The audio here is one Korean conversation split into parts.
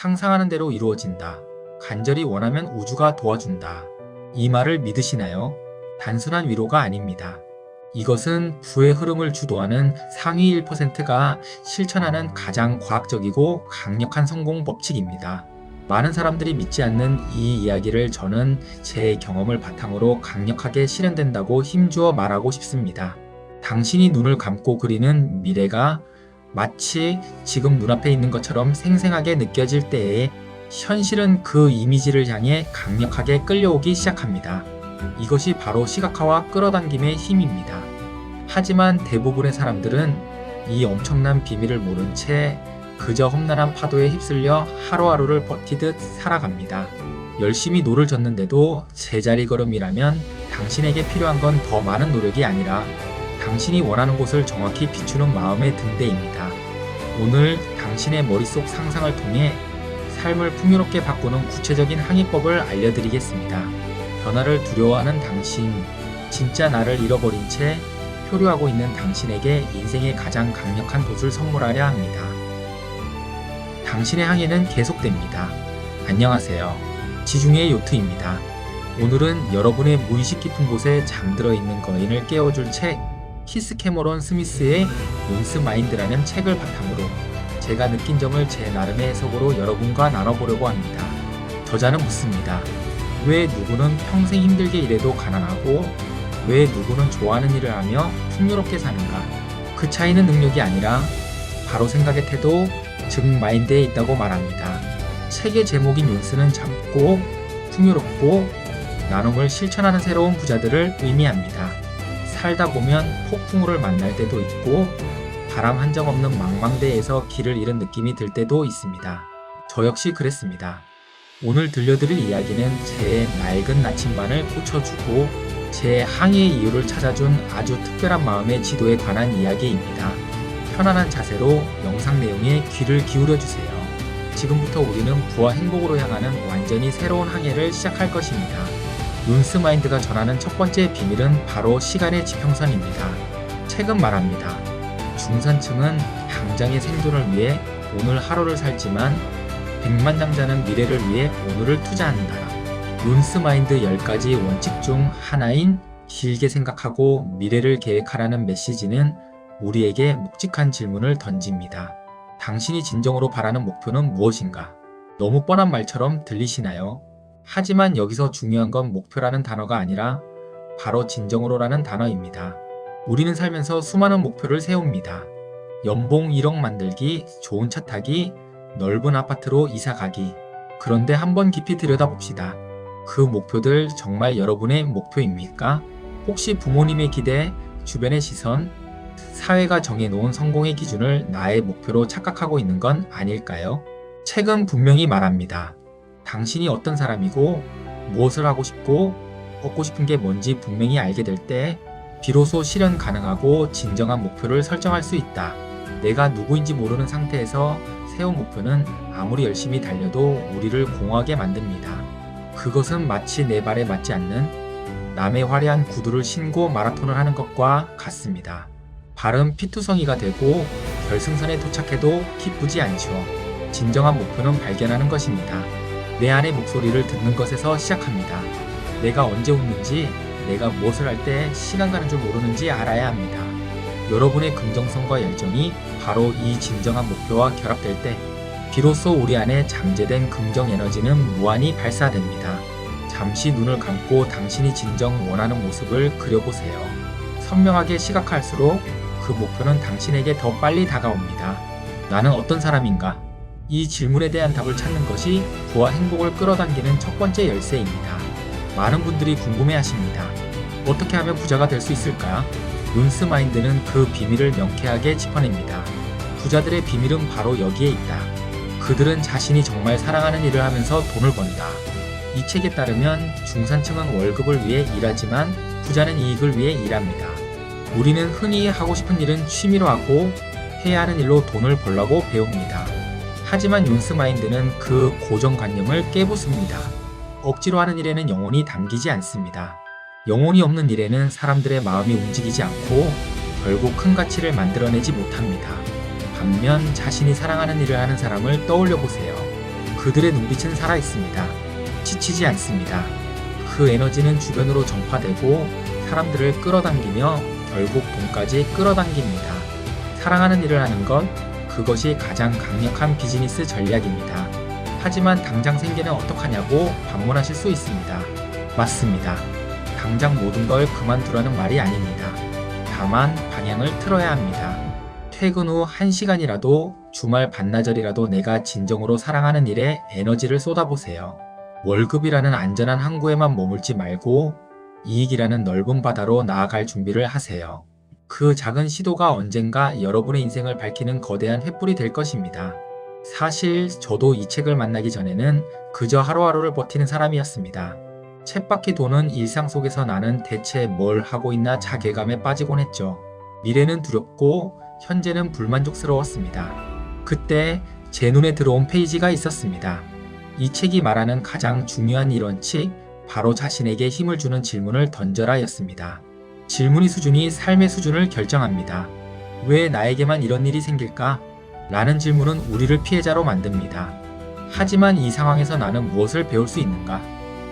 상상하는 대로 이루어진다. 간절히 원하면 우주가 도와준다. 이 말을 믿으시나요? 단순한 위로가 아닙니다. 이것은 부의 흐름을 주도하는 상위 1%가 실천하는 가장 과학적이고 강력한 성공 법칙입니다. 많은 사람들이 믿지 않는 이 이야기를 저는 제 경험을 바탕으로 강력하게 실현된다고 힘주어 말하고 싶습니다. 당신이 눈을 감고 그리는 미래가 마치 지금 눈앞에 있는 것처럼 생생하게 느껴질 때에 현실은 그 이미지를 향해 강력하게 끌려오기 시작합니다. 이것이 바로 시각화와 끌어당김의 힘입니다. 하지만 대부분의 사람들은 이 엄청난 비밀을 모른 채 그저 험난한 파도에 휩쓸려 하루하루를 버티듯 살아갑니다. 열심히 노를 젓는데도 제자리 걸음이라면 당신에게 필요한 건 더 많은 노력이 아니라 당신이 원하는 곳을 정확히 비추는 마음의 등대입니다. 오늘 당신의 머릿속 상상을 통해 삶을 풍요롭게 바꾸는 구체적인 항해법을 알려드리겠습니다. 변화를 두려워하는 당신, 진짜 나를 잃어버린 채 표류하고 있는 당신에게 인생의 가장 강력한 돛을 선물하려 합니다. 당신의 항해는 계속됩니다. 안녕하세요. 지중해 요트입니다. 오늘은 여러분의 무의식 깊은 곳에 잠들어 있는 거인을 깨워줄 책 키스 캐머런 스미스의 몬스 마인드라는 책을 바탕으로 제가 느낀 점을 제 나름의 해석으로 여러분과 나눠보려고 합니다. 저자는 묻습니다. 왜 누구는 평생 힘들게 일해도 가난하고 왜 누구는 좋아하는 일을 하며 풍요롭게 사는가? 그 차이는 능력이 아니라 바로 생각의 태도, 즉 마인드에 있다고 말합니다. 책의 제목인 몬스는 젊고 풍요롭고 나눔을 실천하는 새로운 부자들을 의미합니다. 살다 보면 폭풍우를 만날 때도 있고 바람 한 점 없는 망망대해에서 길을 잃은 느낌이 들 때도 있습니다. 저 역시 그랬습니다. 오늘 들려드릴 이야기는 제 낡은 나침반을 고쳐주고 제 항해의 이유를 찾아준 아주 특별한 마음의 지도에 관한 이야기입니다. 편안한 자세로 영상 내용에 귀를 기울여주세요. 지금부터 우리는 부와 행복으로 향하는 완전히 새로운 항해를 시작할 것입니다. 몬스 마인드가 전하는 첫 번째 비밀은 바로 시간의 지평선입니다. 책은 말합니다. 중산층은 당장의 생존을 위해 오늘 하루를 살지만 백만장자는 미래를 위해 오늘을 투자한다. 몬스 마인드 10가지 원칙 중 하나인 길게 생각하고 미래를 계획하라는 메시지는 우리에게 묵직한 질문을 던집니다. 당신이 진정으로 바라는 목표는 무엇인가? 너무 뻔한 말처럼 들리시나요? 하지만 여기서 중요한 건 목표라는 단어가 아니라 바로 진정으로라는 단어입니다. 우리는 살면서 수많은 목표를 세웁니다. 연봉 1억 만들기, 좋은 차 타기, 넓은 아파트로 이사 가기. 그런데 한번 깊이 들여다봅시다. 그 목표들 정말 여러분의 목표입니까? 혹시 부모님의 기대, 주변의 시선, 사회가 정해놓은 성공의 기준을 나의 목표로 착각하고 있는 건 아닐까요? 책은 분명히 말합니다. 당신이 어떤 사람이고 무엇을 하고 싶고 얻고 싶은 게 뭔지 분명히 알게 될 때 비로소 실현 가능하고 진정한 목표를 설정할 수 있다. 내가 누구인지 모르는 상태에서 세운 목표는 아무리 열심히 달려도 우리를 공허하게 만듭니다. 그것은 마치 내 발에 맞지 않는 남의 화려한 구두를 신고 마라톤을 하는 것과 같습니다. 발은 피투성이가 되고 결승선에 도착해도 기쁘지 않죠. 진정한 목표는 발견하는 것입니다. 내 안의 목소리를 듣는 것에서 시작합니다. 내가 언제 웃는지, 내가 무엇을 할 때 시간 가는 줄 모르는지 알아야 합니다. 여러분의 긍정성과 열정이 바로 이 진정한 목표와 결합될 때 비로소 우리 안에 잠재된 긍정 에너지는 무한히 발사됩니다. 잠시 눈을 감고 당신이 진정 원하는 모습을 그려보세요. 선명하게 시각할수록 그 목표는 당신에게 더 빨리 다가옵니다. 나는 어떤 사람인가? 이 질문에 대한 답을 찾는 것이 부와 행복을 끌어당기는 첫 번째 열쇠입니다. 많은 분들이 궁금해하십니다. 어떻게 하면 부자가 될 수 있을까? 몬스 마인드는 그 비밀을 명쾌하게 짚어냅니다. 부자들의 비밀은 바로 여기에 있다. 그들은 자신이 정말 사랑하는 일을 하면서 돈을 번다. 이 책에 따르면 중산층은 월급을 위해 일하지만 부자는 이익을 위해 일합니다. 우리는 흔히 하고 싶은 일은 취미로 하고 해야 하는 일로 돈을 벌라고 배웁니다. 하지만 몬스 마인드는 그 고정관념을 깨부숩니다. 억지로 하는 일에는 영혼이 담기지 않습니다. 영혼이 없는 일에는 사람들의 마음이 움직이지 않고 결국 큰 가치를 만들어내지 못합니다. 반면 자신이 사랑하는 일을 하는 사람을 떠올려 보세요. 그들의 눈빛은 살아있습니다. 지치지 않습니다. 그 에너지는 주변으로 전파되고 사람들을 끌어당기며 결국 돈까지 끌어당깁니다. 사랑하는 일을 하는 것, 그것이 가장 강력한 비즈니스 전략입니다. 하지만 당장 생계는 어떡하냐고 반문하실 수 있습니다. 맞습니다. 당장 모든 걸 그만두라는 말이 아닙니다. 다만 방향을 틀어야 합니다. 퇴근 후 1시간이라도 주말 반나절이라도 내가 진정으로 사랑하는 일에 에너지를 쏟아보세요. 월급이라는 안전한 항구에만 머물지 말고 이익이라는 넓은 바다로 나아갈 준비를 하세요. 그 작은 시도가 언젠가 여러분의 인생을 밝히는 거대한 횃불이 될 것입니다. 사실 저도 이 책을 만나기 전에는 그저 하루하루를 버티는 사람이었습니다. 쳇바퀴 도는 일상 속에서 나는 대체 뭘 하고 있나 자괴감에 빠지곤 했죠. 미래는 두렵고 현재는 불만족스러웠습니다. 그때 제 눈에 들어온 페이지가 있었습니다. 이 책이 말하는 가장 중요한 이론칙, 바로 자신에게 힘을 주는 질문을 던져라 였습니다. 질문의 수준이 삶의 수준을 결정합니다. 왜 나에게만 이런 일이 생길까? 라는 질문은 우리를 피해자로 만듭니다. 하지만 이 상황에서 나는 무엇을 배울 수 있는가?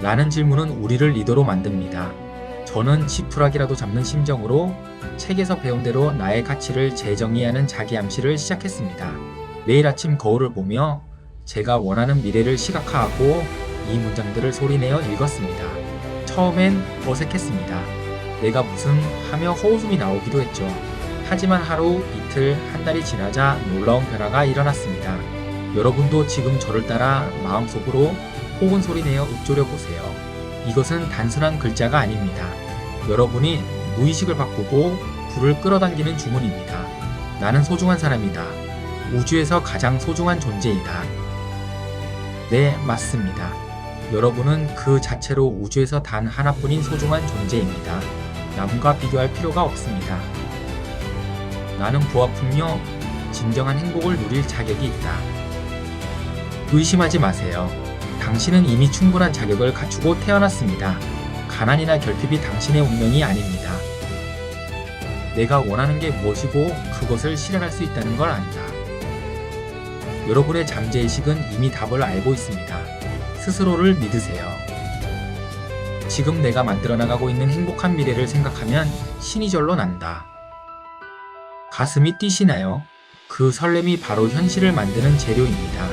라는 질문은 우리를 리더로 만듭니다. 저는 지푸라기라도 잡는 심정으로 책에서 배운 대로 나의 가치를 재정의하는 자기암시를 시작했습니다. 매일 아침 거울을 보며 제가 원하는 미래를 시각화하고 이 문장들을 소리내어 읽었습니다. 처음엔 어색했습니다. 내가 무슨 하며 허웃음이 나오기도 했죠. 하지만 하루, 이틀, 한 달이 지나자 놀라운 변화가 일어났습니다. 여러분도 지금 저를 따라 마음속으로 혹은 소리내어 읊조려 보세요. 이것은 단순한 글자가 아닙니다. 여러분이 무의식을 바꾸고 불을 끌어당기는 주문입니다. 나는 소중한 사람이다. 우주에서 가장 소중한 존재이다. 네, 맞습니다. 여러분은 그 자체로 우주에서 단 하나뿐인 소중한 존재입니다. 남과 비교할 필요가 없습니다. 나는 부하품며 진정한 행복을 누릴 자격이 있다. 의심하지 마세요. 당신은 이미 충분한 자격을 갖추고 태어났습니다. 가난이나 결핍이 당신의 운명이 아닙니다. 내가 원하는 게 무엇이고 그것을 실현할 수 있다는 걸 안다. 여러분의 잠재의식은 이미 답을 알고 있습니다. 스스로를 믿으세요. 지금 내가 만들어 나가고 있는 행복한 미래를 생각하면 신이 절로 난다. 가슴이 뛰시나요? 그 설렘이 바로 현실을 만드는 재료입니다.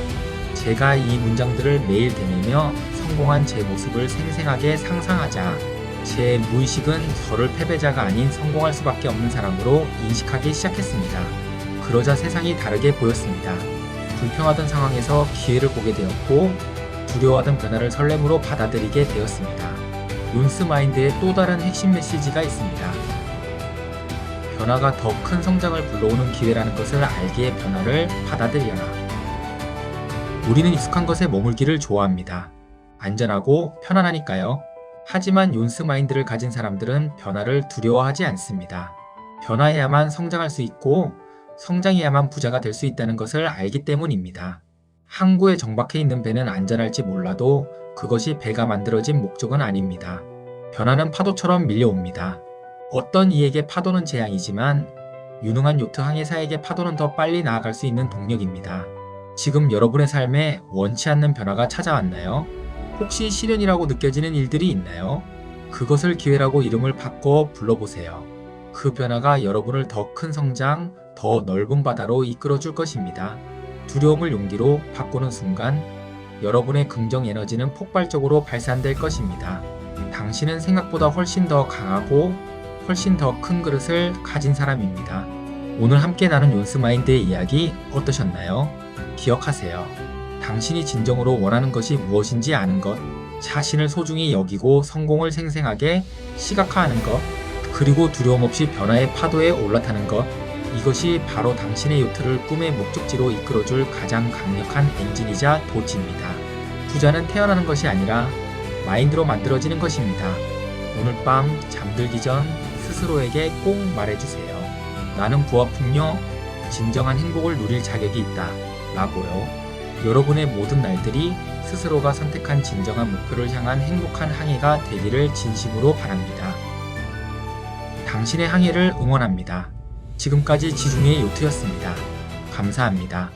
제가 이 문장들을 매일 되뇌며 성공한 제 모습을 생생하게 상상하자 제 무의식은 저를 패배자가 아닌 성공할 수밖에 없는 사람으로 인식하기 시작했습니다. 그러자 세상이 다르게 보였습니다. 불평하던 상황에서 기회를 보게 되었고 두려워하던 변화를 설렘으로 받아들이게 되었습니다. 윤스 마인드의 또 다른 핵심 메시지가 있습니다. 변화가 더 큰 성장을 불러오는 기회라는 것을 알기에 변화를 받아들여라. 우리는 익숙한 것에 머물기를 좋아합니다. 안전하고 편안하니까요. 하지만 윤스 마인드를 가진 사람들은 변화를 두려워하지 않습니다. 변화해야만 성장할 수 있고 성장해야만 부자가 될 수 있다는 것을 알기 때문입니다. 항구에 정박해 있는 배는 안전할지 몰라도 그것이 배가 만들어진 목적은 아닙니다. 변화는 파도처럼 밀려옵니다. 어떤 이에게 파도는 재앙이지만 유능한 요트 항해사에게 파도는 더 빨리 나아갈 수 있는 동력입니다. 지금 여러분의 삶에 원치 않는 변화가 찾아왔나요? 혹시 시련이라고 느껴지는 일들이 있나요? 그것을 기회라고 이름을 바꿔 불러보세요. 그 변화가 여러분을 더 큰 성장, 더 넓은 바다로 이끌어 줄 것입니다. 두려움을 용기로 바꾸는 순간 여러분의 긍정 에너지는 폭발적으로 발산될 것입니다. 당신은 생각보다 훨씬 더 강하고 훨씬 더 큰 그릇을 가진 사람입니다. 오늘 함께 나눈 윤스 마인드의 이야기 어떠셨나요? 기억하세요. 당신이 진정으로 원하는 것이 무엇인지 아는 것, 자신을 소중히 여기고 성공을 생생하게 시각화하는 것, 그리고 두려움 없이 변화의 파도에 올라타는 것, 이것이 바로 당신의 요트를 꿈의 목적지로 이끌어줄 가장 강력한 엔진이자 도치입니다. 부자는 태어나는 것이 아니라 마인드로 만들어지는 것입니다. 오늘 밤 잠들기 전 스스로에게 꼭 말해주세요. 나는 부하품며 진정한 행복을 누릴 자격이 있다. 라고요. 여러분의 모든 날들이 스스로가 선택한 진정한 목표를 향한 행복한 항해가 되기를 진심으로 바랍니다. 당신의 항해를 응원합니다. 지금까지 지중해 요트였습니다. 감사합니다.